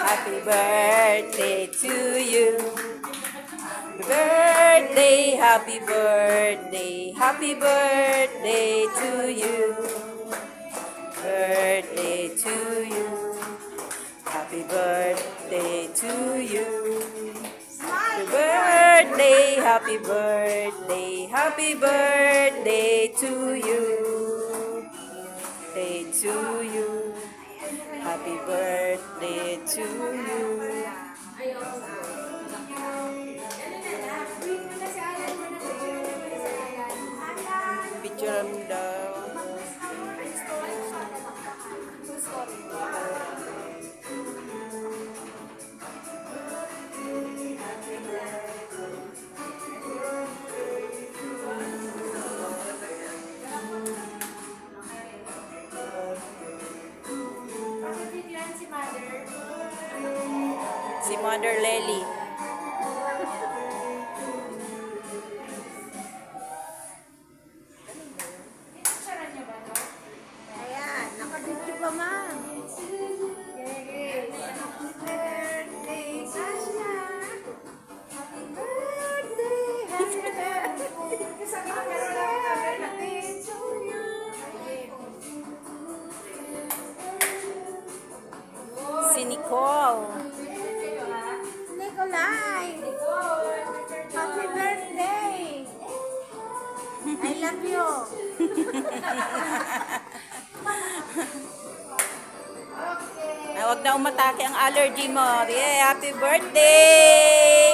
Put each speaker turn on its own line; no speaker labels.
Happy birthday to you. Birthday, happy birthday, happy birthday to you. Birthday to you. Happy birthday to you. Happy birthday, happy birthday, happy birthday to you. Day to you. Happy birthday to you. Picture mo daw. Si Mother Lely.
Ayan, nakabidyo pa, ma'am. Birthday, Sasha. Happy birthday, happy birthday to you.
Si Nicole.
Nikolai, happy birthday. I love you.
Huwag na umatake ang allergy mo. Yeah, happy birthday!